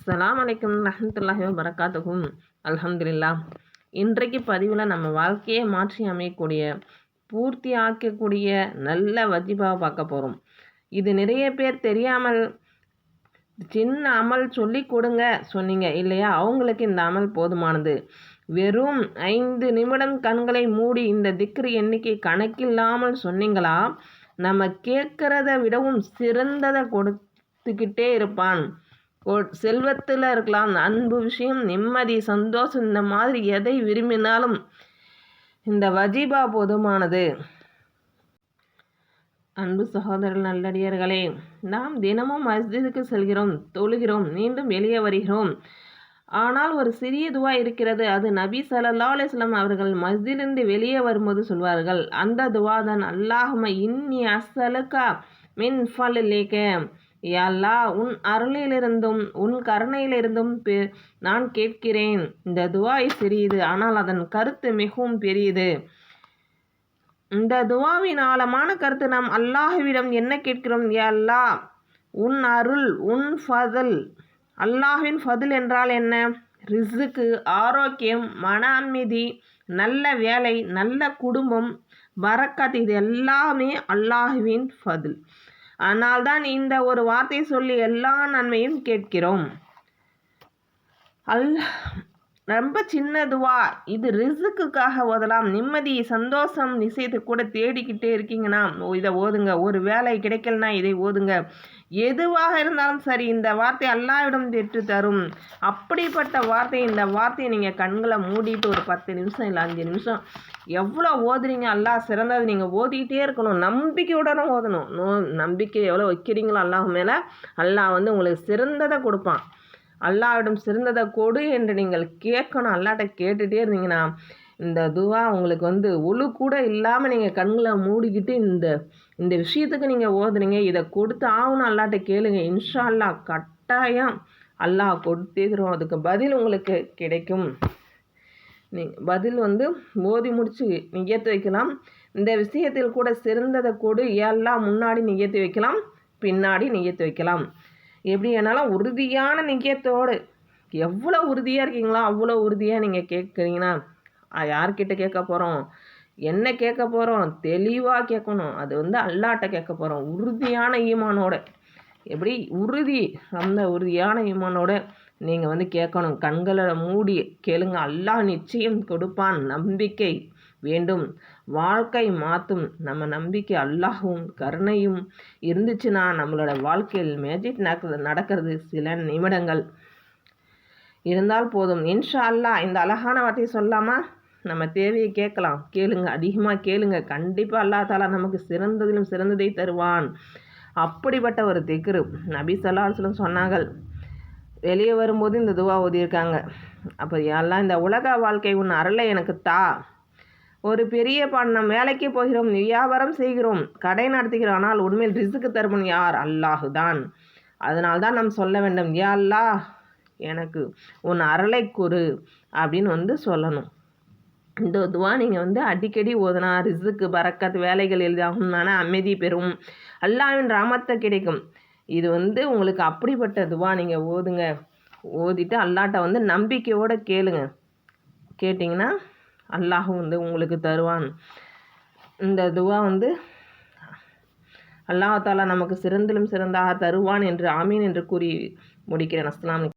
அஸ்ஸலாமு அலைக்கும் ரஹ்மத்துல்லாஹி வபரகாத்துஹும். அல்ஹம்துலில்லாஹ். இன்றைக்கு பதிவில் நம்ம வாழ்க்கையை மாற்றி அமைக்கக்கூடிய பூர்த்தி ஆக்கக்கூடிய நல்ல வஜிபாவை பார்க்க போகிறோம். இது நிறைய பேர் தெரியாமல் சின்ன அமல் சொல்லி கொடுங்க சொன்னீங்க இல்லையா, அவங்களுக்கு இந்த அமல் போதுமானது. வெறும் 5 நிமிடம் கண்களை மூடி இந்த திக்ரு எண்ணிக்கை கணக்கில்லாமல் சொன்னீங்களா, நம்ம கேட்குறத விடவும் சிறந்ததை கொடுத்துக்கிட்டே இருப்பான். செல்வத்தில் இருக்கலாம், அன்பு விஷயம், நிம்மதி, சந்தோஷம், இந்த மாதிரி எதை விரும்பினாலும் இந்த வஜிபா போதுமானது. அன்பு சகோதரர் நல்லடியார்களே, நாம் தினமும் மஸ்ஜிதுக்கு செல்கிறோம், தொழுகிறோம், மீண்டும் வெளியே வருகிறோம். ஆனால் ஒரு சிறிய துவா இருக்கிறது. அது நபி ஸல்லல்லாஹு அலைஹி வஸல்லம் அவர்கள் மஸ்ஜிதிலிருந்து வெளியே வரும்போது சொல்வார்கள். அந்த துவா தான் அல்லாஹும்ம இன்னி அஸ்ஸலுக மின் ஃபல்லிக. யா அல்லாஹ், உன் அருளிலிருந்தும் உன் கருணையிலிருந்தும் நான் கேட்கிறேன். இந்த துவா சிறியது, ஆனால் அதன் கருத்து மிகவும் பெரியது. இந்த துவாவின் ஆழமான கருத்து, நாம் அல்லாஹ்விடம் என்ன கேட்கிறோம்? யா அல்லாஹ், உன் அருள், உன் ஃபதுல். அல்லாஹ்வின் ஃபதுல் என்றால் என்ன? ரிஸ்க்கு, ஆரோக்கியம், மன அமைதி, நல்ல வேலை, நல்ல குடும்பம், பரக்கத், இது எல்லாமே அல்லாஹ்வின் ஃபதுல். அதனால்தான் இந்த ஒரு வார்த்தை சொல்லி எல்லா நன்மையும் கேட்கிறோம். ரொம்ப சின்ன துவா இது. ரிஸ்க்குக்காக ஓதலாம். நிம்மதி, சந்தோஷம் விஷயத்தை கூட தேடிக்கிட்டே இருக்கீங்கன்னா இதை ஓதுங்க. ஒரு வேலை கிடைக்கலனா இதை ஓதுங்க. எதுவாக இருந்தாலும் சரி, இந்த வார்த்தை அல்லாஹ்விடம் பெற்று தரும். அப்படிப்பட்ட வார்த்தை. இந்த வார்த்தையை நீங்கள் கண்களை மூடிட்டு ஒரு 10 நிமிஷம் இல்லை 5 நிமிஷம் எவ்வளோ ஓதுறீங்க, அல்லாஹ் சிறந்தது. நீங்கள் ஓதிக்கிட்டே இருக்கணும், நம்பிக்கையுடனும் ஓதணும். நம்பிக்கை எவ்வளோ வைக்கிறீங்களோ அல்லாஹ் மேலே, அல்லாஹ் உங்களுக்கு சிறந்ததை கொடுப்பான். அல்லாஹ்விடம் சிறந்ததை கொடு என்று நீங்கள் கேட்கணும். அல்லாஹ்ட்ட கேட்டுகிட்டே இருந்தீங்கன்னா இந்த துவா உங்களுக்கு ஒழு கூட இல்லாமல் நீங்கள் கண்களை மூடிக்கிட்டு இந்த விஷயத்துக்கு நீங்கள் ஓதுறீங்க. இதை கொடுத்து ஆகணும், அல்லாஹ்ட்ட கேளுங்க. இன்ஷா அல்லாஹ் கட்டாயம் அல்லாஹ் கொடுத்தே தரும். அதுக்கு பதில் உங்களுக்கு கிடைக்கும். பதில் ஓதி முடித்து நியத்து வைக்கலாம். இந்த விஷயத்தில் கூட சிறந்ததை கொடு எல்லாம் முன்னாடி நியத்து வைக்கலாம், பின்னாடி நியத்து வைக்கலாம். எப்படி வேணாலும் உறுதியான நியத்தோடு, எவ்வளோ உறுதியாக இருக்கீங்களோ அவ்வளோ உறுதியாக நீங்கள் கேட்குறீங்கன்னா யார்கிட்ட கேட்க போகிறோம்? என்ன கேட்க போகிறோம்? தெளிவாக கேட்கணும். அது அல்லாஹ்ட்ட கேட்க போகிறோம் உறுதியான ஈமானோட. எப்படி உறுதி? அந்த உறுதியான ஈமானோட நீங்கள் கேட்கணும். கண்களை மூடி கேளுங்க. அல்லாஹ் நிச்சயம் கொடுப்பான். நம்பிக்கை வேண்டும், வாழ்க்கை மாற்றும். நம்ம நம்பிக்கை அல்லாஹும் கருணையும் இருந்துச்சுன்னா நம்மளோட வாழ்க்கையில் மேஜிக் நடக்கிறது சில நிமிடங்கள் இருந்தால் போதும். இன்ஷா அல்லாஹ் இந்த அழகான வார்த்தையை சொல்லாமா நம்ம தேவையை கேட்கலாம். கேளுங்க, அதிகமாக கேளுங்க. கண்டிப்பாக அல்லாஹ் தாலா நமக்கு சிறந்ததிலும் சிறந்ததை தருவான். அப்படிப்பட்ட ஒரு திக்ரு நபி ஸல்லல்லாஹு அலைஹி வஸல்லம் சொன்னார்கள். வெளியே வரும்போது இந்த துவா ஓதியிருக்காங்க. அப்போ எல்லாம் இந்த உலக வாழ்க்கை உன் அருளை எனக்கு தா. ஒரு பெரிய நம்ம வேலைக்கு போகிறோம், வியாபாரம் செய்கிறோம், கடை நடத்துகிறோம், ஆனால் உண்மையில் ரிஸ்க்கு தருவன் யார்? அல்லாஹு தான். அதனால்தான் நாம் சொல்ல வேண்டும், யா அல்லாஹ், எனக்கு உன் அருளை கூறு அப்படின்னு சொல்லணும். இந்த துவா நீங்கள் அடிக்கடி ஓதுனா ரிஸ்க்கு, பரக்கத், வேலைகள் எளிதாகும், மன அமைதி பெறும், அல்லாஹ்வின் ரஹமத்தை கிடைக்கும். இது உங்களுக்கு அப்படிப்பட்ட துவா. நீங்கள் ஓதுங்க. ஓதிட்டு அல்லாஹ்ட்ட நம்பிக்கையோடு கேளுங்க. கேட்டிங்கன்னா அல்லாஹும் உங்களுக்கு தருவான். இந்த துவா அல்லாஹ் தாலா நமக்கு சிறந்திலும் சிறந்தாக தருவான் என்று ஆமீன் என்று கூறி முடிக்கிறேன். அஸ்ஸலாமு அலைக்கும்.